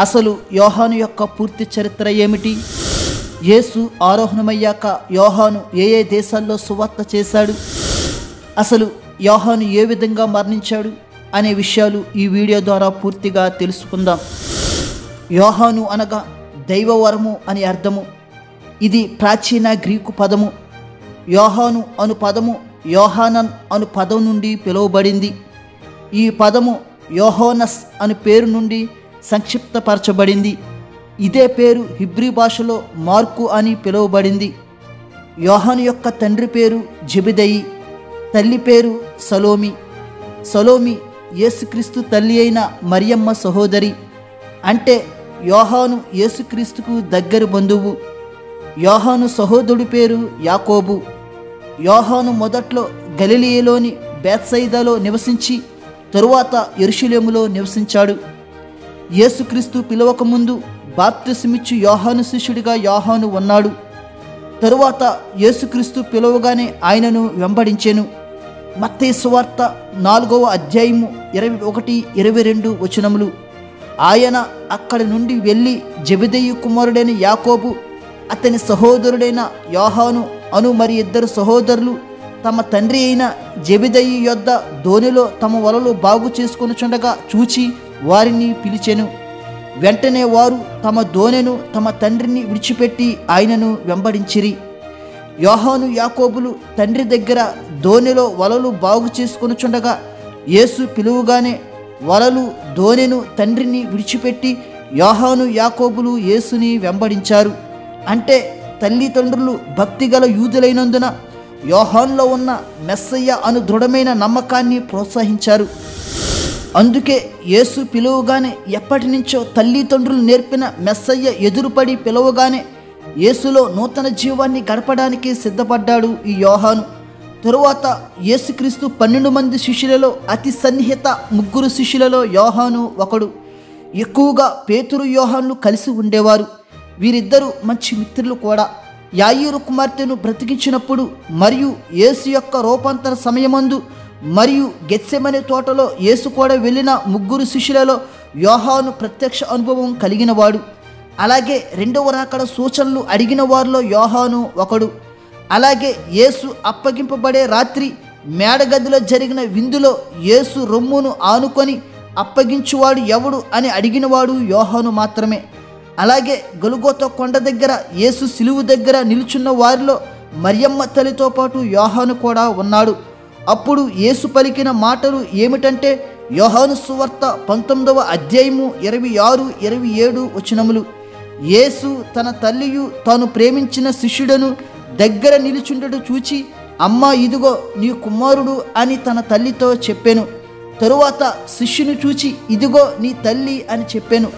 అసలు యోహాను యొక్క పూర్తి చరిత్ర ఏమిటి? యేసు ఆరోహణమయ్యాక యోహాను ఏ ఏ దేశాల్లో సువార్త చేశాడు? అసలు యోహాను ఏ విధంగా మరణించాడు అనే విషయాలు ఈ వీడియో ద్వారా పూర్తిగా తెలుసుకుందాం. యోహాను అనగా దైవవరము అని అర్థము. ఇది ప్రాచీన గ్రీకు పదము. యోహాను అను పదము యోహానన్ అను పదం నుండి పిలువబడింది. ఈ పదము యోహానస్ అను పేరు నుండి సంక్షిప్తపరచబడింది. ఇదే పేరు హిబ్రీ భాషలో మార్కు అని పిలువబడింది. యోహాను యొక్క తండ్రి పేరు జెబెదయి, తల్లి పేరు సలోమి. సలోమి యేసుక్రీస్తు తల్లి అయిన మరియమ్మ సహోదరి. అంటే యోహాను యేసుక్రీస్తుకు దగ్గర బంధువు. యోహాను సహోదరుడి పేరు యాకోబు. యోహాను మొదట్లో గలిలయలోని బేత్సయిదాలో నివసించి తరువాత యెరూషలేములో నివసించాడు. యేసుక్రీస్తు పిలవకముందు బాప్తిసమిచ్చు యోహాను శిష్యుడిగా యోహాను ఉన్నాడు. తరువాత యేసుక్రీస్తు పిలవగానే ఆయనను వెంబడించెను. మత్తయి సువార్త 4వ అధ్యాయము 21-22 వచనములు. ఆయన అక్కడి నుండి వెళ్ళి జెబెదయి కుమారుడైన యాకోబు, అతని సహోదరుడైన యోహాను అను మరి 2 సహోదరులు తమ తండ్రి అయిన జెబెదయి యొద్ద దోణిలో తమ వలలు బాగు చేసుకొనుచుండగా చూచి వారిని పిలిచెను. వెంటనే వారు తమ దోణెను తమ తండ్రిని విడిచిపెట్టి ఆయనను వెంబడించిరి. యోహాను యాకోబులు తండ్రి దగ్గర దోణిలో వలలు బాగు చేసుకొనుచుండగా యేసు పిలువగానే వలలు దోణెను తండ్రిని విడిచిపెట్టి యోహాను యాకోబులు యేసుని వెంబడించారు. అంటే తల్లిదండ్రులు భక్తిగల యూదులైనందున యోహానులో ఉన్న మెస్సయ్య అను దృఢమైన నమ్మకాన్ని ప్రోత్సహించారు. అందుకే యేసు పిలువగానే ఎప్పటి నుంచో తల్లిదండ్రులు నేర్పిన మెస్సయ్య ఎదురుపడి పిలువగానే యేసులో నూతన జీవాన్ని గడపడానికి సిద్ధపడ్డాడు ఈ యోహాను. తరువాత యేసుక్రీస్తు 12 మంది శిష్యులలో అతి సన్నిహిత 3 శిష్యులలో యోహాను ఒకడు. ఎక్కువగా పేతురు యోహానులు కలిసి ఉండేవారు. వీరిద్దరూ మంచి మిత్రులు కూడా. యాయీరు కుమార్తెను బ్రతికించినప్పుడు మరియు యేసు యొక్క రూపాంతర సమయమందు మరియు గెత్సెమనే తోటలో యేసు కూడా వెళ్ళిన 3 శిష్యులలో యోహాను ప్రత్యక్ష అనుభవం కలిగినవాడు. అలాగే 2వ రాకడ సూచనలు అడిగిన వారిలో యోహాను ఒకడు. అలాగే యేసు అప్పగింపబడే రాత్రి మేడగదిలో జరిగిన విందులో యేసు రొమ్మును ఆనుకొని అప్పగించువాడు ఎవడు అని అడిగినవాడు యోహాను మాత్రమే. అలాగే గొల్గోతా కొండ దగ్గర యేసు సిలువు దగ్గర నిలుచున్న వారిలో మరియమ్మ తల్లితో పాటు యోహాను కూడా ఉన్నాడు. అప్పుడు యేసు పలికిన మాటలు ఏమిటంటే యోహాను సువార్త 19వ అధ్యాయము 26-27 వచనములు. యేసు తన తల్లియు తాను ప్రేమించిన శిష్యుడను దగ్గర నిలుచుండడు చూచి, అమ్మా ఇదిగో నీ కుమారుడు అని తన తల్లితో చెప్పాను. తరువాత శిష్యుని చూచి ఇదిగో నీ తల్లి అని చెప్పాను.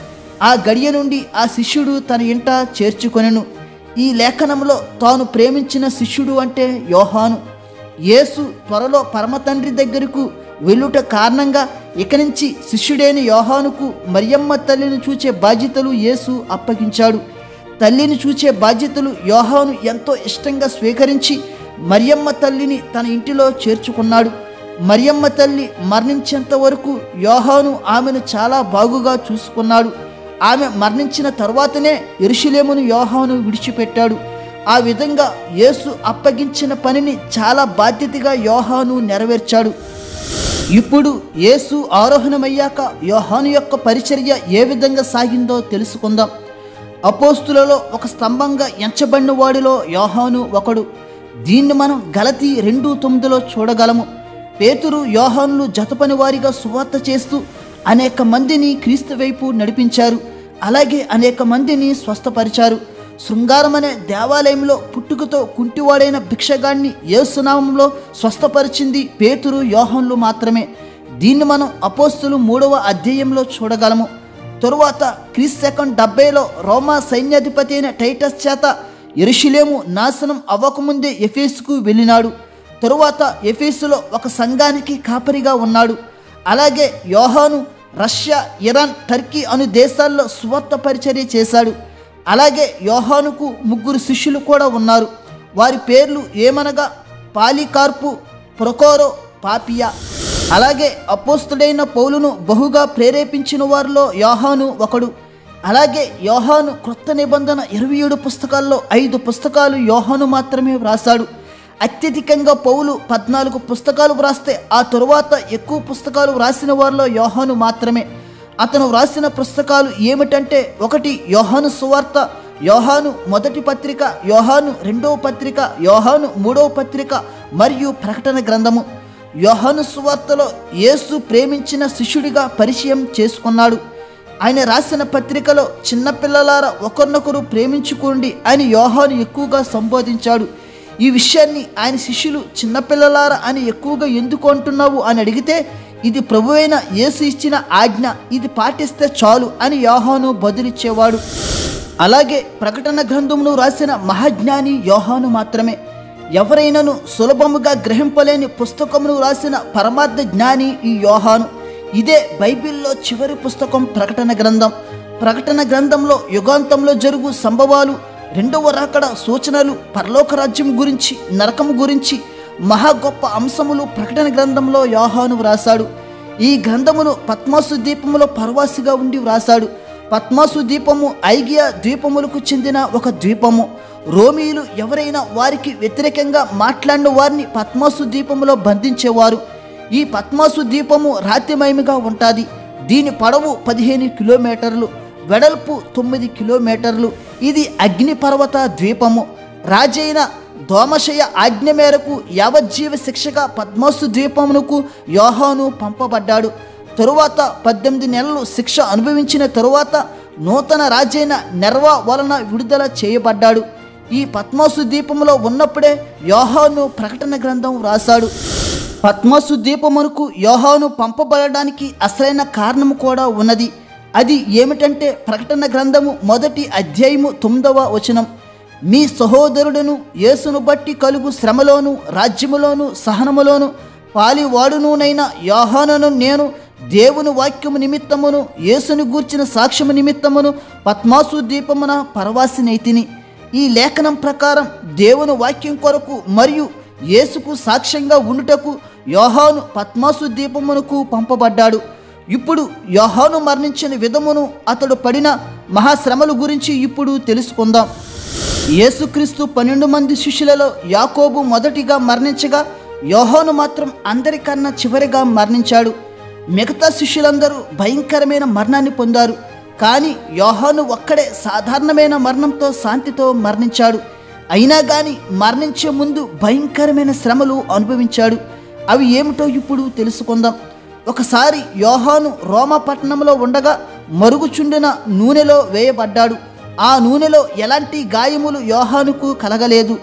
ఆ గడియ నుండి ఆ శిష్యుడు తన ఇంట చేర్చుకొనెను. ఈ లేఖనంలో తాను ప్రేమించిన శిష్యుడు అంటే యోహాను. యేసు త్వరలో పరమతండ్రి దగ్గరకు వెళ్ళుట కారణంగా ఇక నుంచి శిష్యుడైన యోహానుకు మరియమ్మ తల్లిని చూచే బాధ్యతలు యేసు అప్పగించాడు. తల్లిని చూచే బాధ్యతలు యోహాను ఎంతో ఇష్టంగా స్వీకరించి మరియమ్మ తల్లిని తన ఇంటిలో చేర్చుకున్నాడు. మరియమ్మ తల్లి మరణించేంత వరకు యోహాను ఆమెను చాలా బాగుగా చూసుకున్నాడు. ఆమె మరణించిన తర్వాతనే యెరూషలేమును యోహాను విడిచిపెట్టాడు. ఆ విధంగా యేసు అప్పగించిన పనిని చాలా బాధ్యతగా యోహాను నెరవేర్చాడు. ఇప్పుడు యేసు ఆరోహణమయ్యాక యోహాను యొక్క పరిచర్య ఏ విధంగా సాగిందో తెలుసుకుందాం. అపోస్తులలో ఒక స్తంభంగా ఎంచబడిన వాడిలో యోహాను ఒకడు. దీన్ని మనం గలతీ 2:9లో చూడగలము. పేతురు యోహానులు జతపని వారిగా సువార్త చేస్తూ అనేక మందిని క్రీస్తు వైపు నడిపించారు. అలాగే అనేక మందిని స్వస్థపరిచారు. శృంగారం అనే దేవాలయంలో పుట్టుకతో కుంటివాడైన భిక్షగాన్ని యేసునామంలో స్వస్థపరిచింది పేతురు యోహానులు మాత్రమే. దీన్ని మనం అపోస్తులు 3వ అధ్యాయంలో చూడగలము. తరువాత క్రీస్తు 70లో రోమా సైన్యాధిపతి అయిన టైటస్ చేత యెరూషలేము నాశనం అవ్వకముందే ఎఫెసుకు వెళ్ళినాడు. తరువాత ఎఫెసులో ఒక సంఘానికి కాపరిగా ఉన్నాడు. అలాగే యోహాను రష్యా, ఇరాన్, టర్కీ అను దేశాల్లో సువార్త పరిచర్య చేశాడు. అలాగే యోహానుకు 3 శిష్యులు కూడా ఉన్నారు. వారి పేర్లు ఏమనగా పాలికార్పు, ప్రొకోరో, పాపియా. అలాగే అపోస్తుడైన పౌలును బహుగా ప్రేరేపించిన వారిలో యోహాను ఒకడు. అలాగే యోహాను క్రొత్త నిబంధన 27 పుస్తకాల్లో 5 పుస్తకాలు యోహాను మాత్రమే వ్రాసాడు. అత్యధికంగా పౌలు 14 పుస్తకాలు వ్రాస్తే ఆ తరువాత ఎక్కువ పుస్తకాలు వ్రాసిన వారిలో యోహాను మాత్రమే. అతను వ్రాసిన పుస్తకాలు ఏమిటంటే, 1 యోహాను సువార్త, యోహాను మొదటి పత్రిక, యోహాను 2వ పత్రిక, యోహాను 3వ పత్రిక మరియు ప్రకటన గ్రంథము. యోహాను సువార్తలో యేసు ప్రేమించిన శిష్యుడిగా పరిచయం చేసుకున్నాడు. ఆయన రాసిన పత్రికలో చిన్నపిల్లలారా ఒకరినొకరు ప్రేమించుకోండి అని యోహాను ఎక్కువగా సంబోధించాడు. ఈ విషయాన్ని ఆయన శిష్యులు చిన్నపిల్లలారా అని ఎక్కువగా ఎందుకు అంటున్నావు అని అడిగితే, ఇది ప్రభువైన యేసు ఇచ్చిన ఆజ్ఞ, ఇది పాటిస్తే చాలు అని యోహాను బదులిచ్చేవాడు. అలాగే ప్రకటన గ్రంథమును రాసిన మహాజ్ఞాని యోహాను మాత్రమే. ఎవరైనాను సులభముగా గ్రహింపలేని పుస్తకమును రాసిన పరమార్థ జ్ఞాని ఈ యోహాను. ఇదే బైబిల్లో చివరి పుస్తకం ప్రకటన గ్రంథం. ప్రకటన గ్రంథంలో యుగాంతంలో జరుగు సంభవాలు, 2వ రాకడ సూచనలు, పరలోక రాజ్యం గురించి, నరకము గురించి మహా గొప్ప అంశములు ప్రకటన గ్రంథంలో యోహాను వ్రాసాడు. ఈ గ్రంథమును పద్మాసు ద్వీపములో పరవాసిగా ఉండి వ్రాసాడు. పద్మాసు ద్వీపము ఐగియా ద్వీపములకు చెందిన ఒక ద్వీపము. రోమీయులు ఎవరైనా వారికి వ్యతిరేకంగా మాట్లాడిన వారిని పద్మాసు ద్వీపములో బంధించేవారు. ఈ పద్మాసు ద్వీపము రాతిమయముగా ఉంటుంది. దీని పొడవు 15 కిలోమీటర్లు, వెడల్పు 9 కిలోమీటర్లు. ఇది అగ్నిపర్వత ద్వీపము. రాజైన దోమశయ ఆజ్ఞ మేరకు యావజ్జీవ శిక్షగా పద్మాసు ద్వీపమునకు యోహాను పంపబడ్డాడు. తరువాత 18 నెలలు శిక్ష అనుభవించిన తరువాత నూతన రాజైన నెర్వా వలన విడుదల చేయబడ్డాడు. ఈ పద్మాసు ద్వీపములో ఉన్నప్పుడే యోహాను ప్రకటన గ్రంథం వ్రాసాడు. పద్మాసు ద్వీపమునకు యోహాను పంపబడడానికి అసలైన కారణము కూడా ఉన్నది. అది ఏమిటంటే, ప్రకటన గ్రంథము 1వ అధ్యాయము 9వ వచనం, మీ సహోదరుడును యేసును బట్టి కలుగు శ్రమలోను రాజ్యములోను సహనములోను పాలివాడునునైన యోహానును నేను దేవుని వాక్యము నిమిత్తమును యేసును గూర్చిన సాక్ష్యము నిమిత్తమును పద్మాసు ద్వీపమున పరవాసినైతిని. ఈ లేఖనం ప్రకారం దేవుని వాక్యం కొరకు మరియు యేసుకు సాక్ష్యంగా ఉండుటకు యోహాను పద్మాసు ద్వీపమునకు పంపబడ్డాడు. ఇప్పుడు యోహాను మరణించిన విధమును, అతడు పడిన మహాశ్రమల గురించి ఇప్పుడు తెలుసుకుందాం. యేసుక్రీస్తు 12 మంది శిష్యులలో యాకోబు మొదటిగా మరణించగా, యోహాను మాత్రం అందరికన్నా చివరిగా మరణించాడు. మిగతా శిష్యులందరూ భయంకరమైన మరణాన్ని పొందారు. కానీ యోహాను ఒక్కడే సాధారణమైన మరణంతో శాంతితో మరణించాడు. అయినా కానీ మరణించే ముందు భయంకరమైన శ్రమలు అనుభవించాడు. అవి ఏమిటో ఇప్పుడు తెలుసుకుందాం. ఒకసారి యోహాను రోమా పట్టణంలో ఉండగా మరుగుచుండిన నూనెలో వేయబడ్డాడు. ఆ నూనెలో ఎలాంటి గాయములు యోహానుకు కలగలేదు.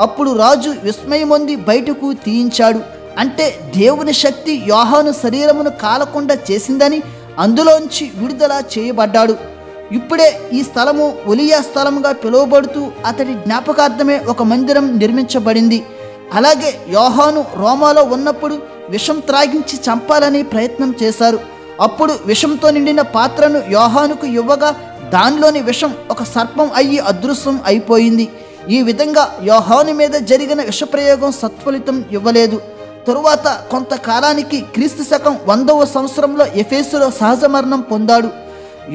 అప్పుడు రాజు విస్మయమొంది బయటకు తీయించాడు. అంటే దేవుని శక్తి యోహాను శరీరమును కాలకుండా చేసిందని అందులోంచి విడుదల చేయబడ్డాడు. ఇప్పుడే ఈ స్థలము ఒలియా స్థలముగా పిలువబడుతూ అతడి జ్ఞాపకార్థమే ఒక మందిరం నిర్మించబడింది. అలాగే యోహాను రోమాలో ఉన్నప్పుడు విషం త్రాగించి చంపాలని ప్రయత్నం చేశారు. అప్పుడు విషంతో నిండిన పాత్రను యోహానుకు ఇవ్వగా దానిలోని విషం ఒక సర్పం అయ్యి అదృశ్యం అయిపోయింది. ఈ విధంగా యోహాను మీద జరిగిన విషప్రయోగం సత్ఫలితం ఇవ్వలేదు. తరువాత కొంతకాలానికి క్రీస్తు శకం 100వ సంవత్సరంలో ఎఫెసులో సహజ మరణం పొందాడు.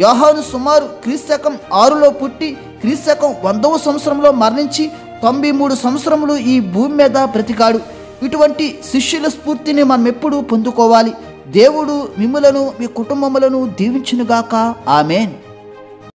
యోహాను సుమారు క్రీస్తు శకం 6లో పుట్టి క్రీస్తు శకం 100వ సంవత్సరంలో మరణించి 93 సంవత్సరములు ఈ భూమి మీద బ్రతికాడు. ఇటువంటి శిష్యుల స్ఫూర్తిని మనం ఎప్పుడూ పొందుకోవాలి. దేవుడు మిమ్ములను మీ కుటుంబములను దీవించునుగాక. ఆమేన్.